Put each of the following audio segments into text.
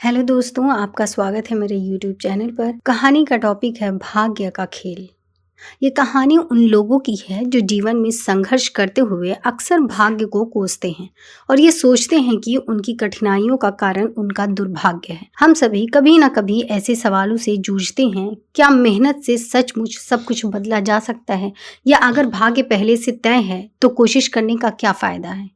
Hello दोस्तों, आपका स्वागत है मेरे यूट्यूब चैनल पर। कहानी का टॉपिक है भाग्य का खेल। ये कहानी उन लोगों की है जो जीवन में संघर्ष करते हुए अक्सर भाग्य को कोसते हैं और ये सोचते हैं कि उनकी कठिनाइयों का कारण उनका दुर्भाग्य है। हम सभी कभी ना कभी ऐसे सवालों से जूझते हैं, क्या मेहनत से सचमुच सब कुछ बदला जा सकता है, या अगर भाग्य पहले से तय है तो कोशिश करने का क्या फायदा है।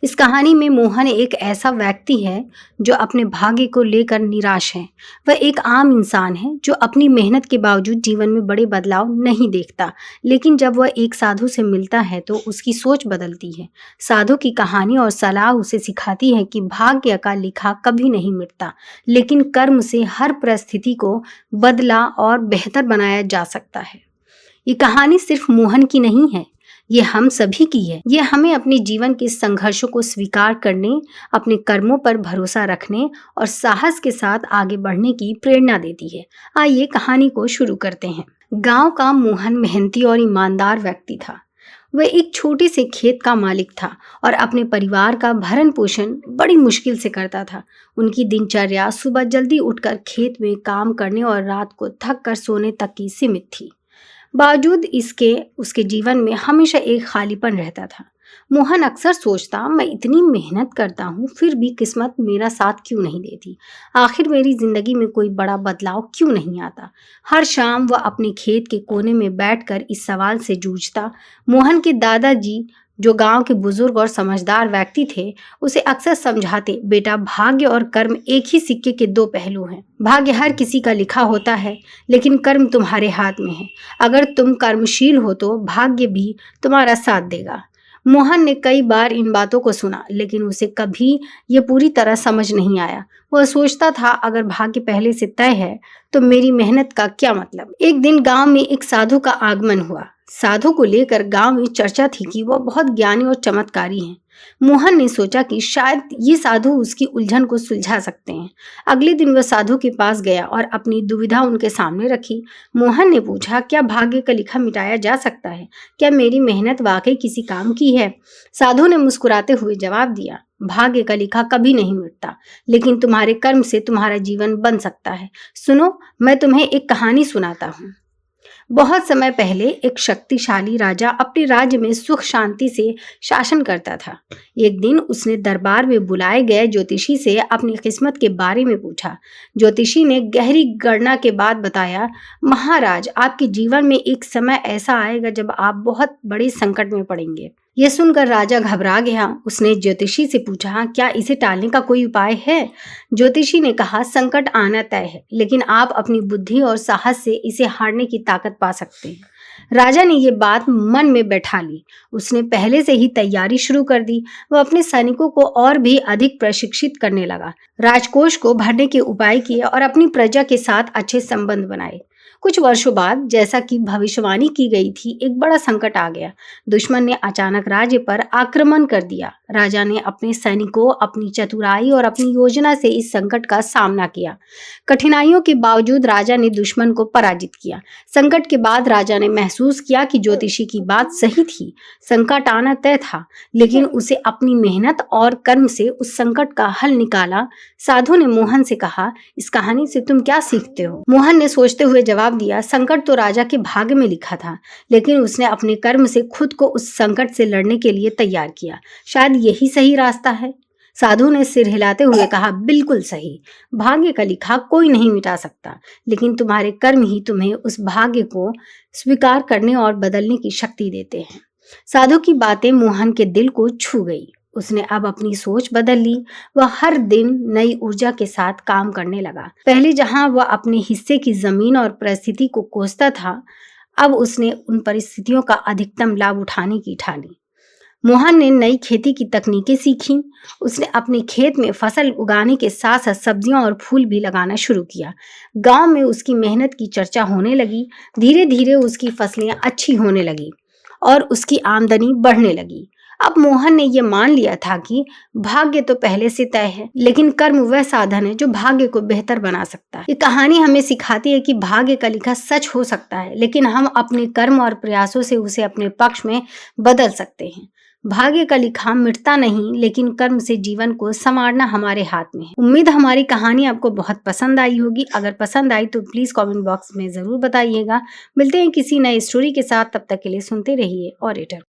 इस कहानी में मोहन एक ऐसा व्यक्ति है जो अपने भाग्य को लेकर निराश है। वह एक आम इंसान है जो अपनी मेहनत के बावजूद जीवन में बड़े बदलाव नहीं देखता, लेकिन जब वह एक साधु से मिलता है तो उसकी सोच बदलती है। साधु की कहानी और सलाह उसे सिखाती है कि भाग्य का लिखा कभी नहीं मिटता, लेकिन कर्म से हर परिस्थिति को बदला और बेहतर बनाया जा सकता है। ये कहानी सिर्फ मोहन की नहीं है, ये हम सभी की है। ये हमें अपने जीवन के संघर्षों को स्वीकार करने, अपने कर्मों पर भरोसा रखने और साहस के साथ आगे बढ़ने की प्रेरणा देती है। आइए कहानी को शुरू करते हैं। गांव का मोहन मेहनती और ईमानदार व्यक्ति था। वह एक छोटे से खेत का मालिक था और अपने परिवार का भरण पोषण बड़ी मुश्किल से करता था। उनकी दिनचर्या सुबह जल्दी उठकर खेत में काम करने और रात को थक कर सोने तक की सीमित थी। बावजूद इसके उसके जीवन में हमेशा एक खालीपन रहता था। मोहन अक्सर सोचता, मैं इतनी मेहनत करता हूँ फिर भी किस्मत मेरा साथ क्यों नहीं देती। आखिर मेरी जिंदगी में कोई बड़ा बदलाव क्यों नहीं आता। हर शाम वह अपने खेत के कोने में बैठकर इस सवाल से जूझता। मोहन के दादाजी, जो गांव के बुजुर्ग और समझदार व्यक्ति थे, उसे अक्सर समझाते, बेटा, भाग्य और कर्म एक ही सिक्के के दो पहलू हैं। भाग्य हर किसी का लिखा होता है, लेकिन कर्म तुम्हारे हाथ में है। अगर तुम कर्मशील हो तो भाग्य भी तुम्हारा साथ देगा। मोहन ने कई बार इन बातों को सुना, लेकिन उसे कभी ये पूरी तरह समझ नहीं आया। वह सोचता था, अगर भाग्य पहले से तय है तो मेरी मेहनत का क्या मतलब। एक दिन गांव में एक साधु का आगमन हुआ। साधु को लेकर गांव में चर्चा थी कि वह बहुत ज्ञानी और चमत्कारी हैं। मोहन ने सोचा कि शायद ये साधु उसकी उलझन को सुलझा सकते हैं। अगले दिन वह साधु के पास गया और अपनी दुविधा उनके सामने रखी। मोहन ने पूछा, क्या भाग्य का लिखा मिटाया जा सकता है? क्या मेरी मेहनत वाकई किसी काम की है? साधु ने मुस्कुराते हुए जवाब दिया, भाग्य का लिखा कभी नहीं मिटता, लेकिन तुम्हारे कर्म से तुम्हारा जीवन बन सकता है। सुनो, मैं तुम्हें एक कहानी सुनाता हूँ। बहुत समय पहले एक शक्तिशाली राजा अपने राज्य में सुख शांति से शासन करता था। एक दिन उसने दरबार में बुलाए गए ज्योतिषी से अपनी किस्मत के बारे में पूछा। ज्योतिषी ने गहरी गणना के बाद बताया, महाराज, आपके जीवन में एक समय ऐसा आएगा जब आप बहुत बड़े संकट में पड़ेंगे। यह सुनकर राजा घबरा गया। उसने ज्योतिषी से पूछा, क्या इसे टालने का कोई उपाय है? ज्योतिषी ने कहा, संकट आना तय है, लेकिन आप अपनी बुद्धि और साहस से इसे हारने की ताकत पा सकते हैं। राजा ने ये बात मन में बैठा ली। उसने पहले से ही तैयारी शुरू कर दी। वह अपने सैनिकों को और भी अधिक प्रशिक्षित करने लगा, राजकोष को भरने के उपाय किए और अपनी प्रजा के साथ अच्छे संबंध बनाए। कुछ वर्षों बाद, जैसा कि भविष्यवाणी की गई थी, एक बड़ा संकट आ गया। दुश्मन ने अचानक राज्य पर आक्रमण कर दिया। राजा ने अपने सैनिकों, अपनी चतुराई और अपनी योजना से इस संकट का सामना किया। कठिनाइयों के बावजूद राजा ने दुश्मन को पराजित किया। संकट के बाद राजा ने महसूस किया कि ज्योतिषी की बात सही थी। संकट आना तय था, लेकिन उसे अपनी मेहनत और कर्म से उस संकट का हल निकाला। साधु ने मोहन से कहा, इस कहानी से तुम क्या सीखते हो? मोहन ने सोचते हुए जवाब दिया, संकट तो राजा के भाग्य में लिखा था, लेकिन उसने अपने कर्म से खुद को उस संकट से लड़ने के लिए तैयार किया। शायद यही सही रास्ता है। साधु ने सिर हिलाते हुए कहा, बिल्कुल सही। भाग्य का लिखा कोई नहीं मिटा सकता, लेकिन तुम्हारे कर्म ही तुम्हें उस भाग्य को स्वीकार करने और बदलने की शक्ति देते हैं। साधु की बातें मोहन के दिल को छू गई। उसने अब अपनी सोच बदल ली। वह हर दिन नई ऊर्जा के साथ काम करने लगा। पहले जहां वह अपने हिस्से की जमीन और परिस्थिति को कोसता था, अब उसने उन परिस्थितियों का अधिकतम लाभ उठाने की ठानी। मोहन ने नई खेती की तकनीकें सीखी। उसने अपने खेत में फसल उगाने के साथ साथ सब्जियां और फूल भी लगाना शुरू किया। गांव में उसकी मेहनत की चर्चा होने लगी। धीरे धीरे उसकी फसलें अच्छी होने लगी और उसकी आमदनी बढ़ने लगी। अब मोहन ने यह मान लिया था कि भाग्य तो पहले से तय है, लेकिन कर्म वह साधन है जो भाग्य को बेहतर बना सकता है। ये कहानी हमें सिखाती है कि भाग्य का लिखा सच हो सकता है, लेकिन हम अपने कर्म और प्रयासों से उसे अपने पक्ष में बदल सकते हैं। भाग्य का लिखा मिटता नहीं, लेकिन कर्म से जीवन को संवारना हमारे हाथ में है। उम्मीद हमारी कहानी आपको बहुत पसंद आई होगी। अगर पसंद आई तो प्लीज कमेंट बॉक्स में जरूर बताइएगा। मिलते हैं किसी नए स्टोरी के साथ, तब तक के लिए सुनते रहिए ऑडिटर।